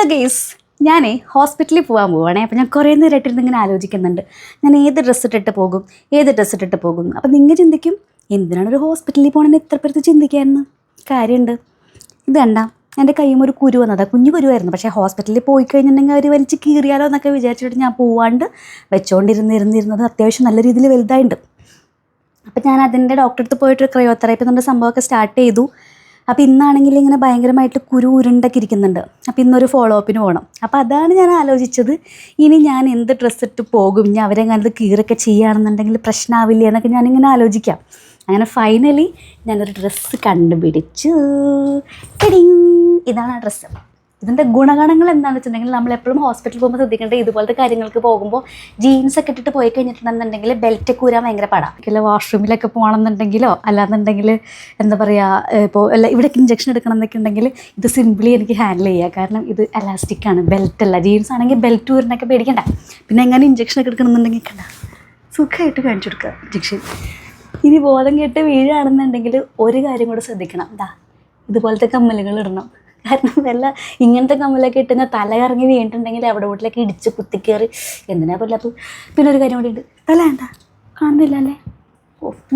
Hello guys, ഞാനേ ഹോസ്പിറ്റലിൽ പോകാൻ പോവുകയാണേ. അപ്പോൾ ഞാൻ കുറേ നേരമായിട്ടിരുന്ന് ഇങ്ങനെ ആലോചിക്കുന്നുണ്ട്, ഞാൻ ഏത് ഡ്രസ്സ് ഇട്ടിട്ട് പോകും. അപ്പോൾ നിങ്ങൾ ചിന്തിക്കും, എന്തിനാണ് ഒരു ഹോസ്പിറ്റലിൽ പോകണമെന്ന് ഇത്ര പേർക്ക് ചിന്തിക്കാമെന്ന്. കാര്യമുണ്ട്. ഇത് കണ്ട എൻ്റെ കയ്യും ഒരു കുരു വന്നതാണ്, കുഞ്ഞു കുരുവായിരുന്നു. പക്ഷേ ഹോസ്പിറ്റലിൽ പോയി കഴിഞ്ഞിട്ടുണ്ടെങ്കിൽ അവർ വലിച്ച് കീറിയാലോ എന്നൊക്കെ വിചാരിച്ചിട്ട് ഞാൻ പോവാണ്ട് വെച്ചുകൊണ്ടിരുന്നത് അത്യാവശ്യം നല്ല രീതിയിൽ വലുതായിട്ടുണ്ട്. അപ്പോൾ ഞാൻ അതിൻ്റെ ഡോക്ടറെ അടുത്ത് പോയിട്ട് ക്രയോതെറാപ്പി എന്നുള്ള സംഭവമൊക്കെ സ്റ്റാർട്ട് ചെയ്തു. അപ്പോൾ ഇന്നാണെങ്കിൽ ഇങ്ങനെ ഭയങ്കരമായിട്ട് കുരു ഉരുണ്ടൊക്കെ ഇരിക്കുന്നുണ്ട്. അപ്പോൾ ഇന്നൊരു ഫോളോ അപ്പിന് പോകണം. അപ്പോൾ അതാണ് ഞാൻ ആലോചിച്ചത്, ഇനി ഞാൻ എന്ത് ഡ്രസ്സ് ഇട്ട് പോകും, ഞാൻ അവരെങ്ങാനത് കീറൊക്കെ ചെയ്യുകയാണെന്നുണ്ടെങ്കിൽ പ്രശ്നമാവില്ല എന്നൊക്കെ ഞാനിങ്ങനെ ആലോചിക്കാം. അങ്ങനെ ഫൈനലി ഞാനൊരു ഡ്രസ്സ് കണ്ടുപിടിച്ചു. ഇതാണ് ആ ഡ്രസ്സ്. ഇതിൻ്റെ ഗുണഗണങ്ങൾ എന്താണെന്ന് വെച്ചിട്ടുണ്ടെങ്കിൽ, നമ്മളെപ്പോഴും ഹോസ്പിറ്റലിൽ പോകുമ്പോൾ ശ്രദ്ധിക്കേണ്ടത്, ഇതുപോലത്തെ കാര്യങ്ങൾക്ക് പോകുമ്പോൾ ജീൻസൊക്കെ ഇട്ടിട്ട് പോയി കഴിഞ്ഞിട്ടുണ്ടെന്നുണ്ടെങ്കിൽ ബെൽറ്റൊക്കെ ഊരാൻ ഭയങ്കര പാടാണ്. വാഷ്റൂമിലൊക്കെ പോകണമെന്നുണ്ടെങ്കിലോ അല്ലാന്നുണ്ടെങ്കിൽ എന്താ പറയുക, ഇപ്പോൾ ഇവിടേക്ക് ഇഞ്ചക്ഷൻ എടുക്കണം എന്നൊക്കെ ഉണ്ടെങ്കിൽ ഇത് സിംപിളി എനിക്ക് ഹാൻഡിൽ ചെയ്യുക. കാരണം ഇത് എലാസ്റ്റിക്കാണ്, ബെൽറ്റല്ല. ജീൻസ് ആണെങ്കിൽ ബെൽറ്റ് ഊരിനൊക്കെ പേടിക്കണ്ട. പിന്നെ എങ്ങനെ ഇഞ്ചക്ഷനൊക്കെ എടുക്കണമെന്നുണ്ടെങ്കിൽ കണ്ട സുഖമായിട്ട് കാണിച്ചു കൊടുക്കുക ഇഞ്ചക്ഷൻ. ഇനി ബോധം കേട്ട് വീഴുകയാണെന്നുണ്ടെങ്കിൽ ഒരു കാര്യം കൂടെ ശ്രദ്ധിക്കണം, ഇതുപോലത്തെ കമ്മലുകൾ ഇടണം. കാരണം ഇങ്ങനത്തെ കമ്മലൊക്കെ ഇട്ടുന്ന തല കറങ്ങി വീണിട്ടുണ്ടെങ്കിൽ അവിടെ വീട്ടിലേക്ക് ഇടിച്ച് കുത്തിക്കയറി എന്തിനാ പോലെ. അപ്പോൾ പിന്നെ ഒരു കാര്യം കൂടി ഉണ്ട്, തല വേണ്ട കാണുന്നില്ല അല്ലേ.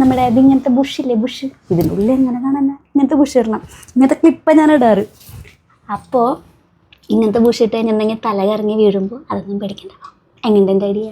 നമ്മുടെ ഇതിങ്ങനത്തെ ബുഷില്ലേ, ബുഷ്, ഇതിൻ്റെ ഉള്ളിൽ എങ്ങനെ കാണാൻ, ഇങ്ങനത്തെ ബുഷ് ഇടണം. ഇങ്ങനത്തെ ക്ലിപ്പാണ് ഞാൻ ഇടാറ്. അപ്പോൾ ഇങ്ങനത്തെ ബുഷ് ഇട്ട് കഴിഞ്ഞിട്ടുണ്ടെങ്കിൽ തല കറങ്ങി വീഴുമ്പോൾ അതൊന്നും പേടിക്കണ്ട. എങ്ങനത്തെ എൻ്റെ ഐഡിയ?